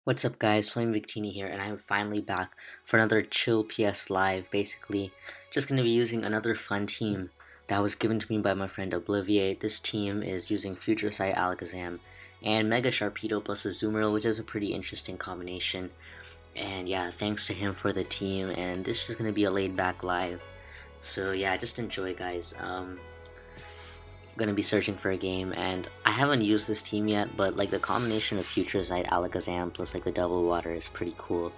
What's up guys, FlamingVictini here, and I'm finally back for another chill PS Live. Basically, just going to be using another fun team that was given to me by my friend Obliviate. This team is using Future Sight Alakazam and Mega Sharpedo plus Azumarill, which is a pretty interesting combination. And yeah, thanks to him for the team, and this is going to be a laid back live. So yeah, just enjoy guys. Gonna be searching for a game, and I haven't used this team yet, but like the combination of Future Sight Alakazam plus like the Double Water is pretty cool.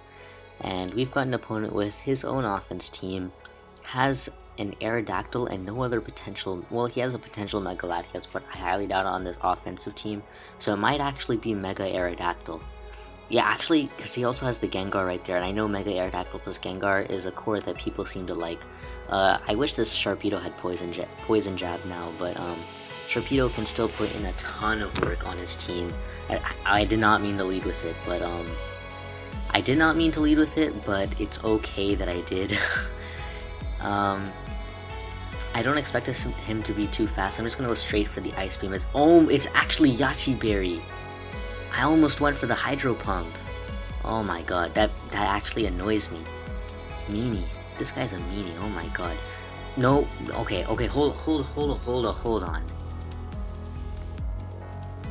And we've got an opponent with his own offense team, has an Aerodactyl and no other potential. Well, he has a potential Mega Latias, but I highly doubt it on this offensive team, so it might actually be Mega Aerodactyl. Yeah, actually, because he also has the Gengar right there, and I know Mega Aerodactyl plus Gengar is a core that people seem to like. I wish this Sharpedo had Poison Jab now, but Sharpedo can still put in a ton of work on his team. I did not mean to lead with it, but it's okay that I did. I don't expect him to be too fast. I'm just gonna go straight for the Ice Beam. It's actually Yachi Berry. I almost went for the Hydro Pump. Oh my god, that actually annoys me. Meanie. This guy's a meanie, oh my god. No, okay, hold on.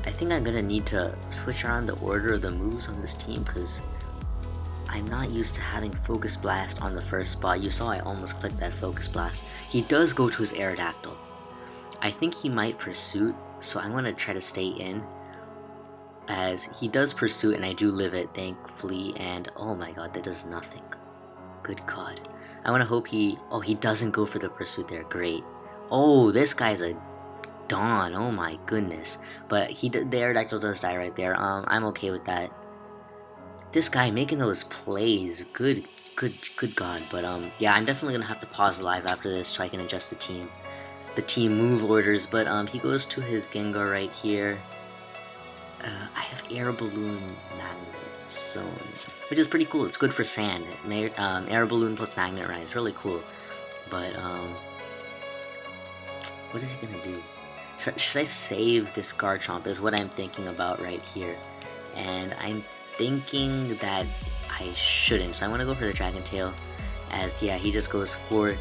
I think I'm gonna need to switch around the order of the moves on this team, because I'm not used to having Focus Blast on the first spot. You saw I almost clicked that Focus Blast. He does go to his Aerodactyl. I think he might Pursuit, so I'm gonna try to stay in, as he does Pursuit and I do live it, thankfully, and oh my god, that does nothing. Good god. I want to hope he doesn't go for the Pursuit there, great. Oh, this guy's a Dawn, oh my goodness. But the Aerodactyl does die right there, I'm okay with that. This guy making those plays, good god, but yeah, I'm definitely gonna have to pause the live after this so I can adjust the team move orders, but he goes to his Gengar right here. I have Air Balloon Magnet Zone, which is pretty cool. It's good for sand. Air Balloon plus Magnet Rise, really cool. But what is he gonna do? Should I save this Garchomp is what I'm thinking about right here. And I'm thinking that I shouldn't, so I want to go for the Dragon Tail, as yeah, he just goes for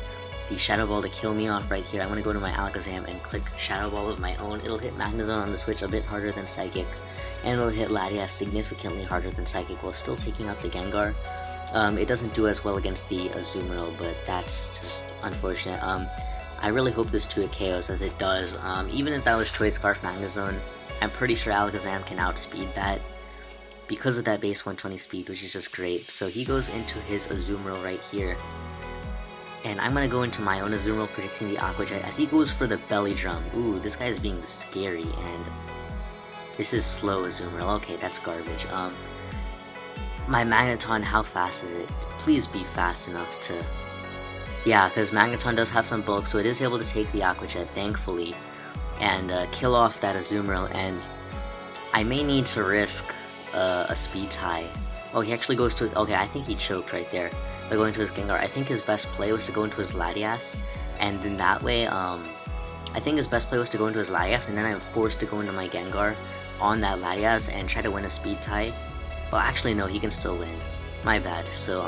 the Shadow Ball to kill me off right here. I want to go to my Alakazam and click Shadow Ball of my own. It'll hit Magnezone on the switch a bit harder than Psychic, and it'll hit Latias significantly harder than Psychic while still taking out the Gengar. It doesn't do as well against the Azumarill, but that's just unfortunate. I really hope this 2-hit KOs, as it does. Even if that was Choice Scarf Magnezone, I'm pretty sure Alakazam can outspeed that because of that base 120 speed, which is just great. So he goes into his Azumarill right here, and I'm going to go into my own Azumarill, predicting the Aqua Jet, as he goes for the Belly Drum. Ooh, this guy is being scary, and this is slow Azumarill. Okay, that's garbage. My Magneton, how fast is it? Please be fast enough to... Yeah, because Magneton does have some bulk, so it is able to take the Aqua Jet, thankfully, and kill off that Azumarill, and I may need to risk a speed tie. Oh, he actually goes to... Okay, I think he choked right there by going to his Gengar. I think his best play was to go into his Latias, and then that way, I think his best play was to go into his Latias, and then I'm forced to go into my Gengar on that Latias and try to win a speed tie. Well, actually, no, he can still win. My bad. So,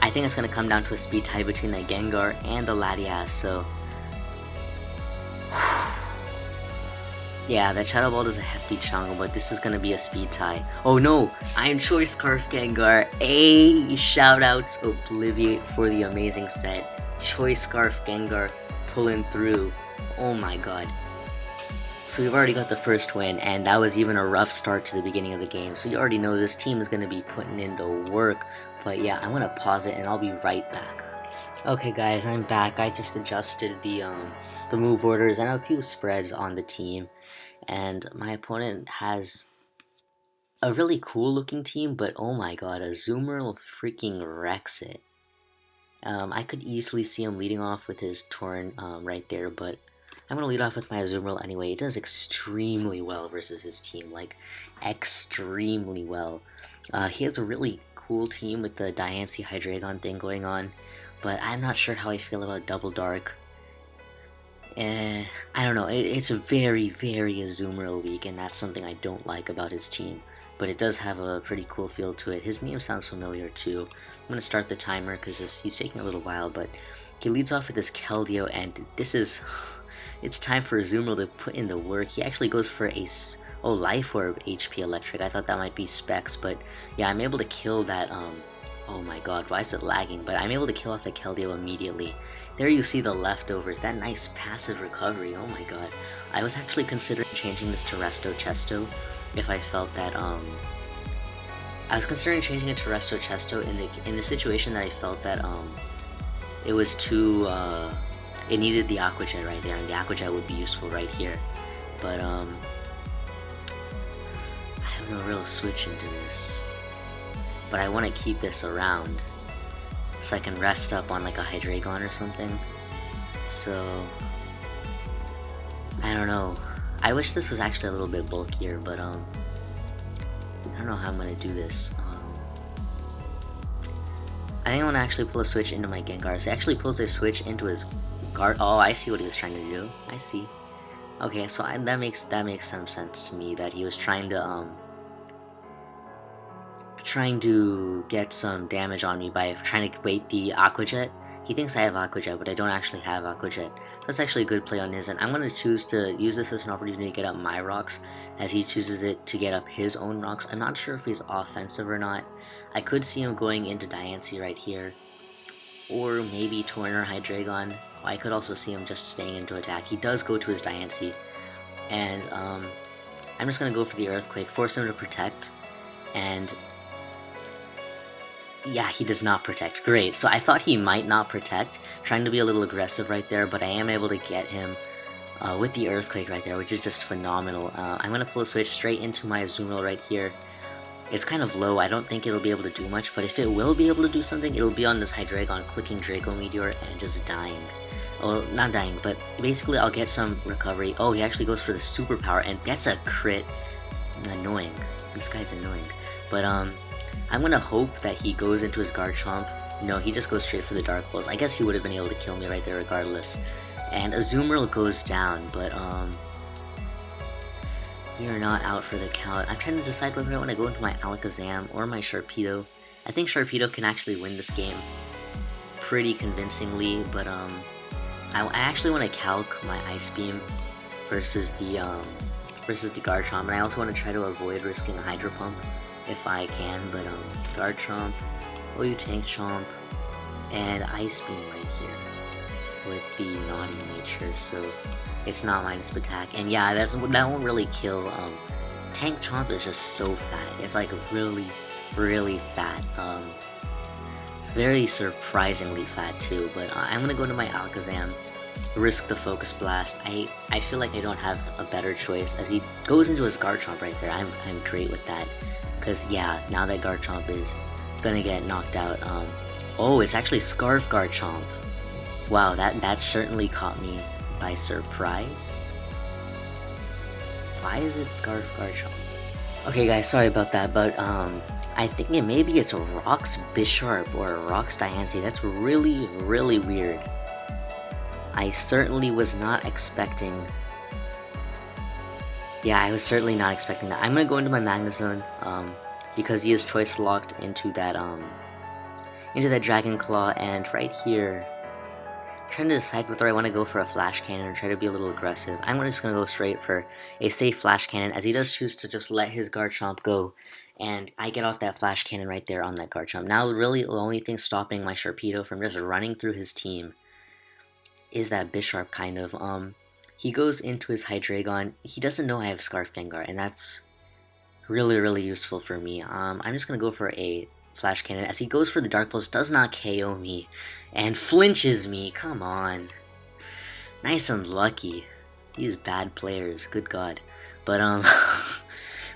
I think it's going to come down to a speed tie between the Gengar and the Latias, so... Yeah, that Shadow Ball does a hefty chunk, but this is going to be a speed tie. Oh no! Iron Choice Scarf Gengar! Hey! Shoutouts Obliviate for the amazing set. Choice Scarf Gengar pulling through. Oh my god. So we've already got the first win, and that was even a rough start to the beginning of the game. So you already know this team is going to be putting in the work. But yeah, I'm going to pause it and I'll be right back. Okay guys, I'm back. I just adjusted the move orders and a few spreads on the team. And my opponent has a really cool looking team, but oh my god, Azumarill freaking wrecks it. I could easily see him leading off with his Torrent right there, but I'm going to lead off with my Azumarill anyway. It does extremely well versus his team, like, extremely well. He has a really cool team with the Diancie Hydreigon thing going on, but I'm not sure how I feel about Double Dark. I don't know, it's a very, very Azumarill week, and that's something I don't like about his team. but it does have a pretty cool feel to it. His name sounds familiar too. I'm going to start the timer because he's taking a little while, but he leads off with this Keldeo, and this is... It's time for Azumarill to put in the work. He actually goes for a... Oh, Life Orb HP Electric. I thought that might be Specs, but yeah, I'm able to kill that... Oh my god, why is it lagging? But I'm able to kill off the Keldeo immediately. There you see the leftovers, that nice passive recovery, oh my god. I was actually considering changing this to Resto Chesto if I felt that, I was considering changing it to Resto Chesto in the situation that I felt that, it was too, it needed the Aqua Jet right there, and the Aqua Jet would be useful right here. But, I have no real switch into this. But I want to keep this around so I can rest up on like a Hydreigon or something. So I don't know. I wish this was actually a little bit bulkier, but I don't know how I'm gonna do this. I think I want to actually pull a switch into my Gengar. So he actually pulls a switch into his guard. Oh, I see what he was trying to do. I see. Okay, so that makes some sense to me that he was trying to get some damage on me by trying to wait the Aqua Jet. He thinks I have Aqua Jet, but I don't actually have Aqua Jet. That's actually a good play on his end. I'm going to choose to use this as an opportunity to get up my rocks, as he chooses it to get up his own rocks. I'm not sure if he's offensive or not. I could see him going into Diancie right here, or maybe Torn or Hydreigon. I could also see him just staying into attack. He does go to his Diancie, and I'm just going to go for the Earthquake, force him to protect, and yeah, he does not protect. Great. So I thought he might not protect, trying to be a little aggressive right there, but I am able to get him with the Earthquake right there, which is just phenomenal. I'm going to pull a switch straight into my Azumarill right here. It's kind of low. I don't think it'll be able to do much, but if it will be able to do something, it'll be on this Hydreigon clicking Draco Meteor and just dying. Well, not dying, but basically I'll get some recovery. Oh, he actually goes for the superpower, and that's a crit. Annoying. This guy's annoying. But, I'm gonna hope that he goes into his Garchomp. No, he just goes straight for the Dark Pulse. I guess he would have been able to kill me right there regardless. And Azumarill goes down, but we are not out for the count. I'm trying to decide whether I want to go into my Alakazam or my Sharpedo. I think Sharpedo can actually win this game pretty convincingly, but I actually want to calc my Ice Beam versus the Garchomp, and I also want to try to avoid risking a Hydro Pump if I can, but Garchomp, OU Tank Chomp, and Ice Beam right here with the Naughty Nature, so it's not minus attack. And yeah, that won't really kill. Tank Chomp is just so fat. It's like really, really fat. It's very surprisingly fat too, but I'm gonna go to my Alakazam, risk the Focus Blast. I feel like I don't have a better choice, as he goes into his Garchomp right there. I'm great with that. Because, yeah, now that Garchomp is gonna get knocked out, oh, it's actually Scarf Garchomp. Wow, that certainly caught me by surprise. Why is it Scarf Garchomp? Okay, guys, sorry about that, but, I think maybe it's Rocks Bisharp or Rocks Diancie. That's really, really weird. I certainly was not expecting... Yeah, I was certainly not expecting that. I'm gonna go into my Magnezone, because he is choice locked into that Dragon Claw, and right here, I'm trying to decide whether I want to go for a Flash Cannon or try to be a little aggressive. I'm just gonna go straight for a safe Flash Cannon, as he does choose to just let his Garchomp go, and I get off that Flash Cannon right there on that Garchomp. Now, really, the only thing stopping my Sharpedo from just running through his team is that Bisharp, kind of. He goes into his Hydreigon. He doesn't know I have Scarf Gengar, and that's really, really useful for me. I'm just going to go for a Flash Cannon, as he goes for the Dark Pulse, does not KO me, and flinches me. Come on. Nice and lucky. These bad players, good god. But, I'm going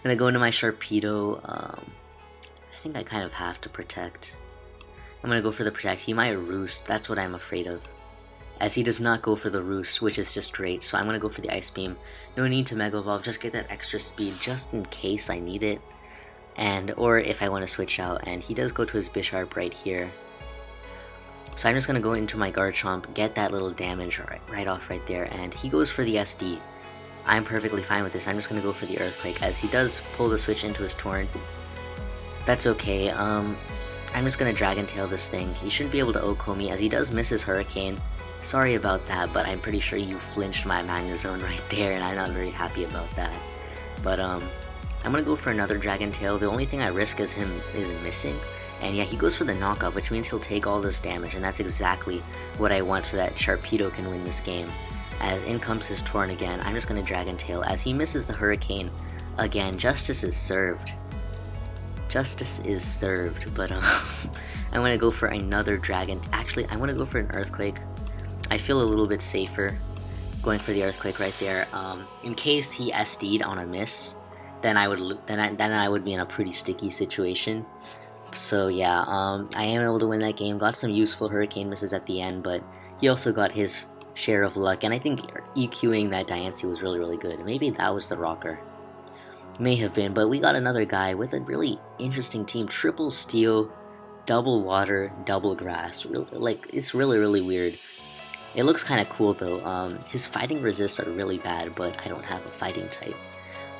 to go into my Sharpedo. I think I kind of have to protect. I'm going to go for the Protect. He might Roost. That's what I'm afraid of, as he does not go for the Roost, which is just great. So I'm going to go for the Ice Beam. No need to Mega Evolve, just get that extra speed just in case I need it. Or if I want to switch out. And he does go to his Bisharp right here. So I'm just going to go into my Garchomp, get that little damage right off right there. And he goes for the SD. I'm perfectly fine with this. I'm just going to go for the Earthquake, as he does pull the switch into his Torrent. That's okay. I'm just going to Dragon Tail this thing. He shouldn't be able to OHKO me, as he does miss his Hurricane. Sorry about that, but I'm pretty sure you flinched my Magnezone right there, and I'm not very happy about that. But, I'm going to go for another Dragon Tail. The only thing I risk is him missing. And yeah, he goes for the knockoff, which means he'll take all this damage, and that's exactly what I want so that Sharpedo can win this game. As in comes his Torrent again, I'm just going to Dragon Tail. As he misses the Hurricane again, justice is served. Justice is served, but I'm going to go for another Dragon. Actually, I want to go for an Earthquake. I feel a little bit safer going for the Earthquake right there. In case he SD'd on a miss, then I would be in a pretty sticky situation. So yeah, I am able to win that game. Got some useful Hurricane misses at the end, but he also got his share of luck, and I think EQing that Diancie was really, really good. Maybe that was the rocker. May have been, but we got another guy with a really interesting team. Triple Steel, double Water, double Grass. It's really, really weird. It looks kind of cool though. His fighting resists are really bad, but I don't have a fighting type.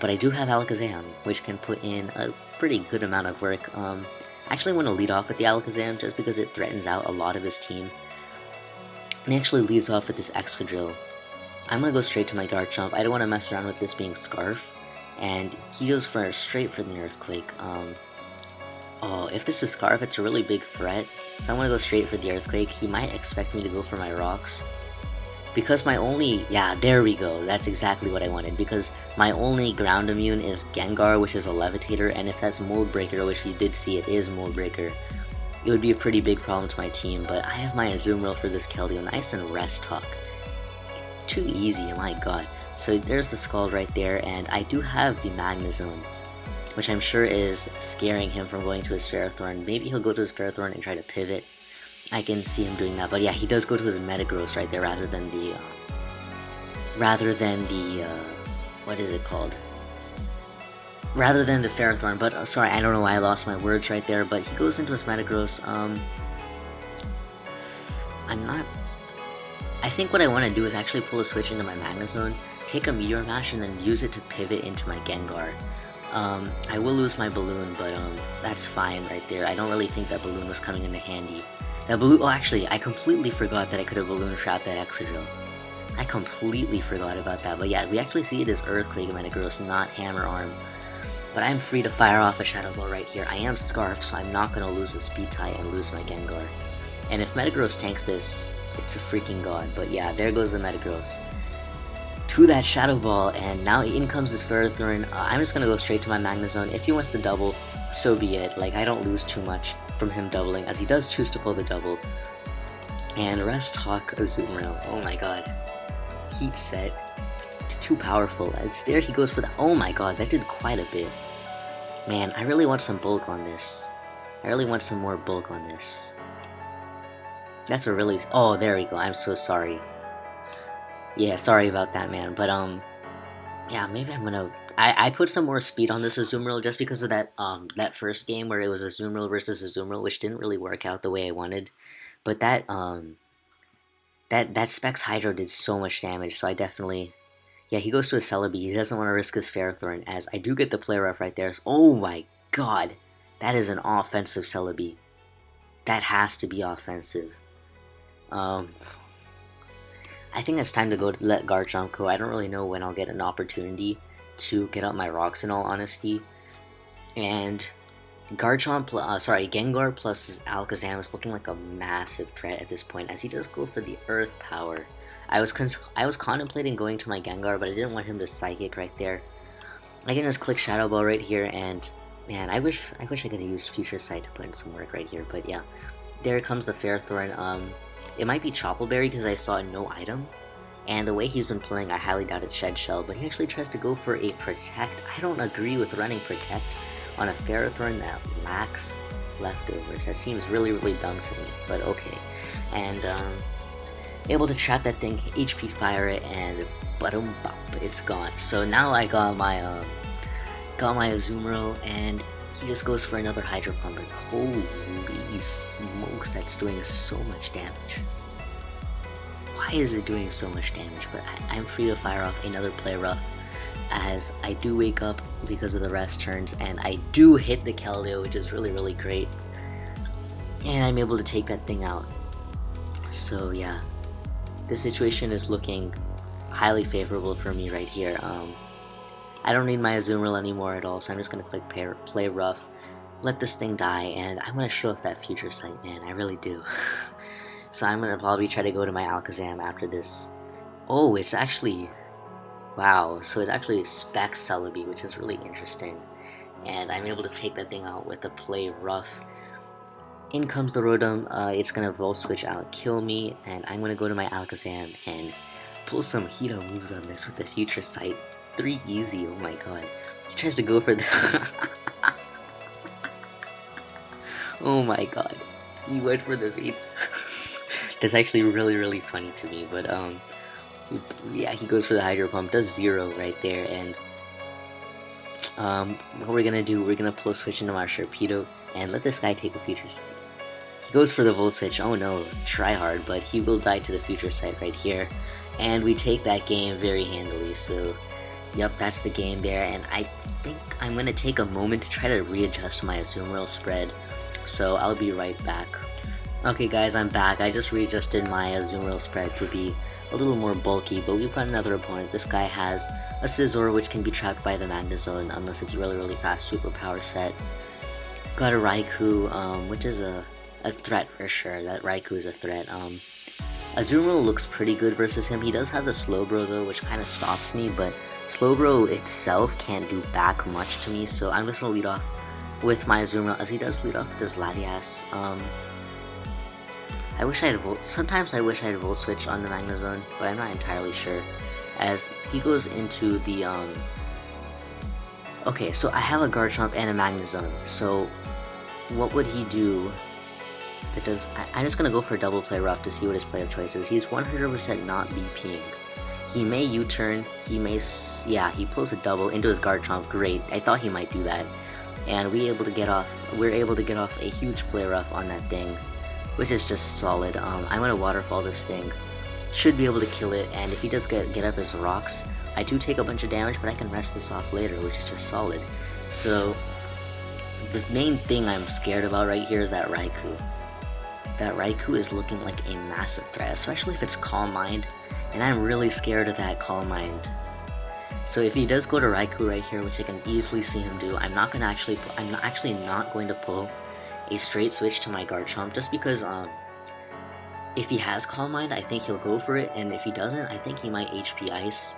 But I do have Alakazam, which can put in a pretty good amount of work. I actually want to lead off with the Alakazam just because it threatens out a lot of his team. And he actually leads off with this Excadrill. I'm going to go straight to my Garchomp. I don't want to mess around with this being Scarf. And he goes straight for the Earthquake. Oh, if this is Scarf, it's a really big threat. So I'm going to go straight for the Earthquake. He might expect me to go for my Rocks. Because my only... Yeah, there we go. That's exactly what I wanted. Because my only ground immune is Gengar, which is a Levitator. And if that's Mold Breaker, which we did see it is Mold Breaker, it would be a pretty big problem to my team. But I have my Azumarill for this Keldeo. Nice and Rest Talk. Too easy, my god. So there's the Scald right there. And I do have the Magnezone, which I'm sure is scaring him from going to his Ferrothorn. Maybe he'll go to his Ferrothorn and try to pivot. I can see him doing that, but yeah, he does go to his Metagross right there rather than the what is it called? Rather than the Ferrothorn. But sorry, I don't know why I lost my words right there. But he goes into his Metagross. I think what I want to do is actually pull a switch into my Magnezone, take a Meteor Mash, and then use it to pivot into my Gengar. I will lose my Balloon, but that's fine right there. I don't really think that Balloon was coming into handy. That Balloon, oh actually, I completely forgot that I could have Balloon trapped that Excadrill. I completely forgot about that, but yeah, we actually see it as Earthquake in Metagross, not Hammer Arm. But I'm free to fire off a Shadow Ball right here. I am Scarf, so I'm not going to lose a Speed Tie and lose my Gengar. And if Metagross tanks this, it's a freaking god. But yeah, there goes the Metagross. To that Shadow Ball, and now in comes his Ferrothorn. I'm just going to go straight to my Magnezone. If he wants to double, so be it. Like, I don't lose too much from him doubling, as he does choose to pull the double. And Rest Talk Azumarill. Oh my god. Heat Set. Too powerful. It's there he goes for the... Oh my god, that did quite a bit. Man, I really want some bulk on this. I really want some more bulk on this. That's a really... Oh, there we go. I'm so sorry. Yeah, sorry about that, man. But, yeah, maybe I'm gonna... I put some more speed on this Azumarill just because of that first game where it was Azumarill versus Azumarill, which didn't really work out the way I wanted. But that Specs Hydro did so much damage, so I definitely... Yeah, he goes to a Celebi. He doesn't want to risk his Ferrothorn, as I do get the Play Rough right there. Oh my god! That is an offensive Celebi. That has to be offensive. I think it's time to go let Garchomp go. I don't really know when I'll get an opportunity to get up my Rocks in all honesty. And Gengar plus Alakazam is looking like a massive threat at this point, as he does go for the Earth Power. I was contemplating going to my Gengar, but I didn't want him to Psychic right there. I can just click Shadow Ball right here, and man, I wish I could have used Future Sight to put in some work right here. But yeah, there comes the Ferrothorn. It might be Choppleberry because I saw no item. And the way he's been playing, I highly doubt it's Shed Shell, but he actually tries to go for a Protect. I don't agree with running Protect on a Ferrothorn that lacks leftovers. That seems really, really dumb to me, but okay. And, able to trap that thing, HP fire it, and bottom bop, it's gone. So now I got my Azumarill, and he just goes for another Hydro Pump, and holy smokes, that's doing so much damage. Why is it doing so much damage? But I'm free to fire off another Play Rough. as I do wake up because of the rest turns, and I do hit the Keldeo, which is really great, and I'm able to take that thing out. So yeah, this situation is looking highly favorable for me right here. I don't need my Azumarill anymore at all, so I'm just gonna click play rough, let this thing die, and I'm gonna show off that future sight, man. I really do. So I'm gonna probably try to go to my Alakazam after this. Oh, it's actually, wow, so it's actually Spec Celebi, which is really interesting. And I'm able to take that thing out with a play rough. In comes the Rotom, it's gonna Volt Switch out, kill me, and I'm gonna go to my Alakazam and pull some Hito moves on this with the future sight. 3 easy, oh my god. He tries to go for the... Oh my god. He went for the baits. That's actually really funny to me, but yeah, he goes for the Hydro Pump, does 0 right there, and what we're gonna do, we're gonna pull a switch into our Sharpedo and let this guy take a future sight. He goes for the Volt Switch, oh no, try hard, but he will die to the future sight right here, and we take that game very handily. So yep, that's the game there, and I think I'm gonna take a moment to try to readjust my Azumarill spread, so I'll be right back. Okay guys, I'm back. I just readjusted my Azumarill spread to be a little more bulky, but we've got another opponent. This guy has a Scizor, which can be trapped by the Magnezone unless it's really fast superpower set. Got a Raikou, which is a threat for sure. That Raikou is a threat. Azumarill looks pretty good versus him. He does have the Slowbro though, which kind of stops me, but Slowbro itself can't do back much to me, so I'm just going to lead off with my Azumarill, as he does lead off with his Latias. I wish I had sometimes I wish I had Volt Switch on the Magnezone, but I'm not entirely sure, as he goes into the, okay, so I have a Garchomp and a Magnezone, so what would he do that does, I'm just going to go for a double play rough to see what his play of choice is. He's 100% not BPing. He may U-turn, he may, yeah, he pulls a double into his Garchomp, great, I thought he might do that, and we're able to get off a huge play rough on that thing, which is just solid. I'm gonna waterfall this thing, should be able to kill it, and if he does get up his rocks, I do take a bunch of damage, but I can rest this off later, which is just solid. So the main thing I'm scared about right here is that Raikou. That Raikou is looking like a massive threat, especially if it's Calm Mind, and I'm really scared of that Calm Mind. So if he does go to Raikou right here, which I can easily see him do, I'm actually not going to pull a straight switch to my Garchomp, just because if he has Calm Mind, I think he'll go for it, and if he doesn't, I think he might HP Ice,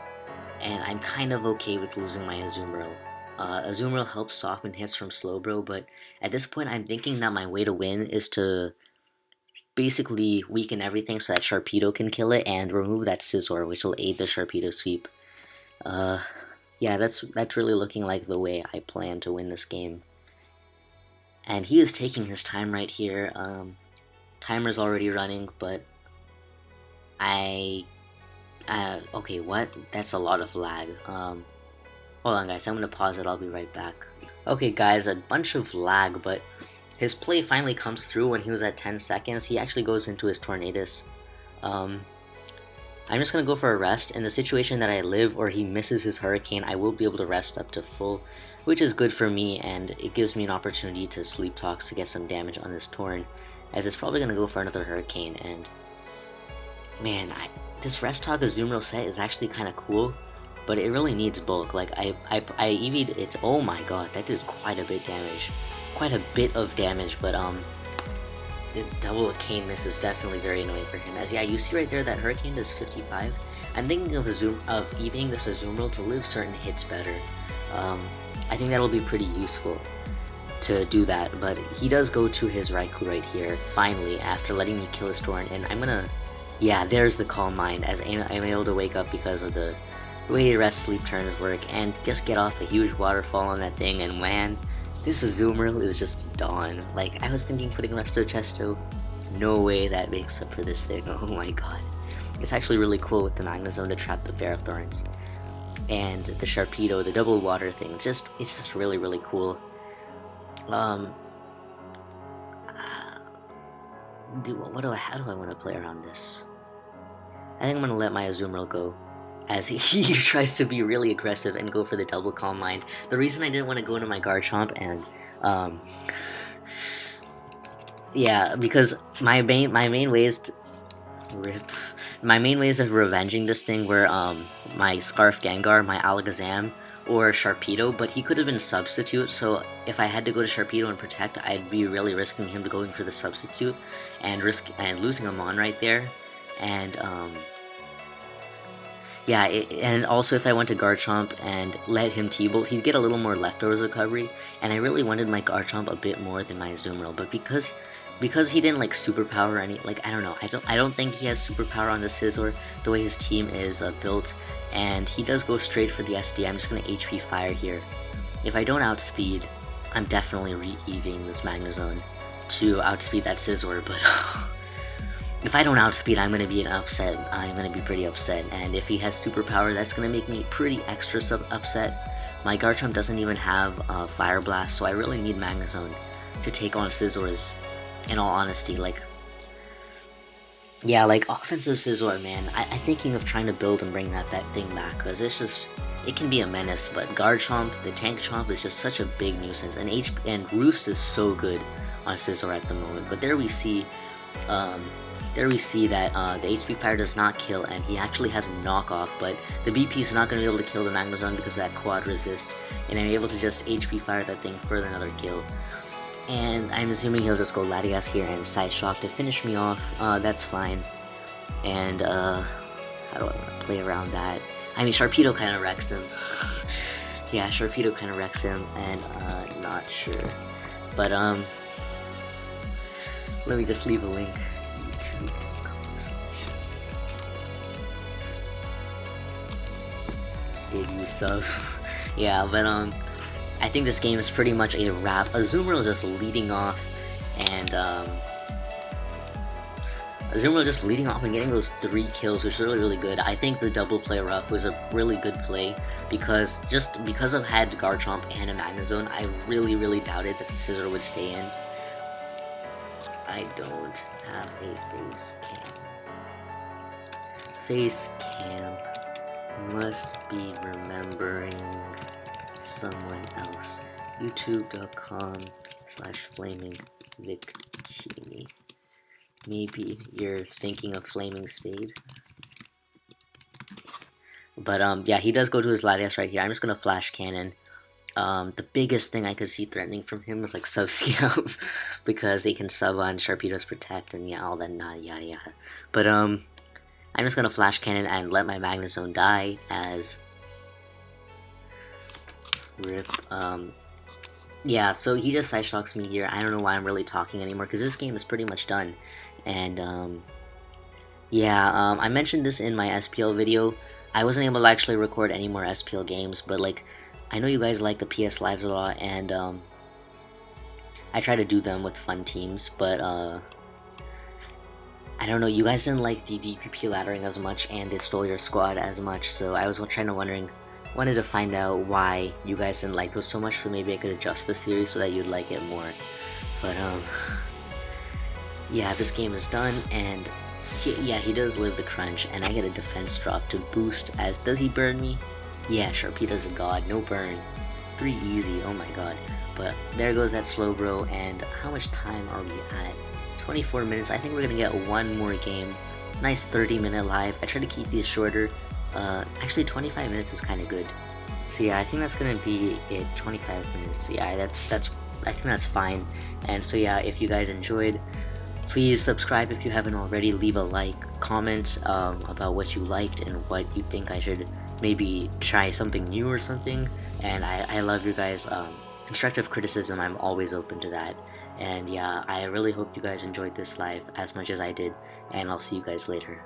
and I'm kind of okay with losing my Azumarill. Azumarill helps soften hits from Slowbro, but at this point I'm thinking that my way to win is to basically weaken everything so that Sharpedo can kill it, and remove that Scizor, which will aid the Sharpedo sweep. Yeah, that's really looking like the way I plan to win this game. And he is taking his time right here. Timer's already running, but okay, what? That's a lot of lag. Hold on guys, I'm gonna pause it, I'll be right back. Okay guys, a bunch of lag, but his play finally comes through when he was at 10 seconds. He actually goes into his Tornadus. I'm just going to go for a rest. In the situation that I live or he misses his Hurricane, I will be able to rest up to full, which is good for me, and it gives me an opportunity to Sleep Talks to get some damage on this Torn, as it's probably going to go for another Hurricane. And man, this Rest Talk Azumarill set is actually kind of cool, but it really needs bulk. Like I EV'd it. Oh my god, that did quite a bit of damage, but the double cane miss is definitely very annoying for him. As yeah, you see right there that Hurricane does 55. I'm thinking of EVing this Azumarill to live certain hits better. I think that'll be pretty useful to do that, but he does go to his Raikou right here, finally, after letting me kill his Torn, and I'm gonna, yeah, there's the Calm Mind, as I'm able to wake up because of the way rest sleep turns work, and just get off a huge waterfall on that thing, and man, this Azumarill is just done. Like, I was thinking putting Resto Chesto, no way that makes up for this thing, oh my god. It's actually really cool with the Magnezone to trap the Ferrothorns. And the Sharpedo, the double water thing, it's just really cool. How do I want to play around this? I think I'm going to let my Azumarill go. as he tries to be really aggressive and go for the double Calm Mind. The reason I didn't want to go into my Garchomp and yeah, because my main ways to rip. My main ways of revenging this thing were my Scarf Gengar, my Alakazam, or Sharpedo, but he could have been substitute, so if I had to go to Sharpedo and protect, I'd be really risking him to going for the substitute and losing him on right there. And yeah, and also if I went to Garchomp and let him T-Bolt, he'd get a little more leftovers recovery, and I really wanted my Garchomp a bit more than my Azumarill, but because he didn't like superpower any, like, I don't know, I don't think he has superpower on the Scizor the way his team is built, and he does go straight for the SD. I'm just gonna HP Fire here. If I don't outspeed, I'm definitely re-EVing this Magnezone to outspeed that Scizor, but if I don't outspeed, I'm gonna be upset. I'm gonna be pretty upset, and if he has superpower, that's gonna make me pretty extra upset. My Garchomp doesn't even have Fire Blast, so I really need Magnezone to take on Scizor's. In all honesty, like, yeah, like, offensive Scizor, man, I'm thinking of trying to build and bring that thing back, because it's just, it can be a menace, but Garchomp, the Tank Chomp, is just such a big nuisance, and Roost is so good on Scizor at the moment, but there we see that the HP Fire does not kill, and he actually has a knockoff, but the BP is not going to be able to kill the Magnezone because of that quad resist, and I'm able to just HP Fire that thing for another kill. And I'm assuming he'll just go Latias here and Side Shock to finish me off. That's fine. And how do I want to play around that? I mean, Sharpedo kind of wrecks him. Yeah, Sharpedo kind of wrecks him, and not sure. But let me just leave a link. Did you sub? Yeah, but I think this game is pretty much a wrap. Azumarill just leading off, and getting those 3 kills was really good. I think the double play rough was a really good play because I've had Garchomp and a Magnezone, I really doubted that the Scizor would stay in. I don't have a face cam. Face cam must be remembering someone else. youtube.com/FlamingVictini. Maybe you're thinking of Flaming Spade. But yeah, he does go to his Latias right here. I'm just gonna Flash Cannon. The biggest thing I could see threatening from him was like sub Scout because they can sub on Sharpedo's Protect and yeah, all that yada yada. But I'm just gonna Flash Cannon and let my Magnezone die as rip. Yeah, so he just Side Shocks me here. I don't know why I'm really talking anymore because this game is pretty much done. And yeah, I mentioned this in my SPL video. I wasn't able to actually record any more SPL games, but like, I know you guys like the PS Lives a lot, and I try to do them with fun teams, but I don't know, you guys didn't like the DPP laddering as much and the Stole Your Squad as much, so I was wanted to find out why you guys didn't like those so much, so maybe I could adjust the series so that you'd like it more. But yeah, this game is done, and he does live the crunch, and I get a defense drop to boost. As does he burn me? Yeah, Sharpedo's a god, no burn, 3 easy, oh my god. But there goes that Slowbro, and how much time are we at? 24 minutes. I think we're gonna get one more game. Nice 30-minute live. I try to keep these shorter. Actually 25 minutes is kind of good. So yeah, I think that's gonna be it. 25 minutes. Yeah, I think that's fine. And so yeah, if you guys enjoyed, please subscribe if you haven't already. Leave a like, comment about what you liked and what you think I should maybe try something new or something. And I love your guys' constructive criticism. I'm always open to that. And yeah, I really hope you guys enjoyed this live as much as I did, and I'll see you guys later.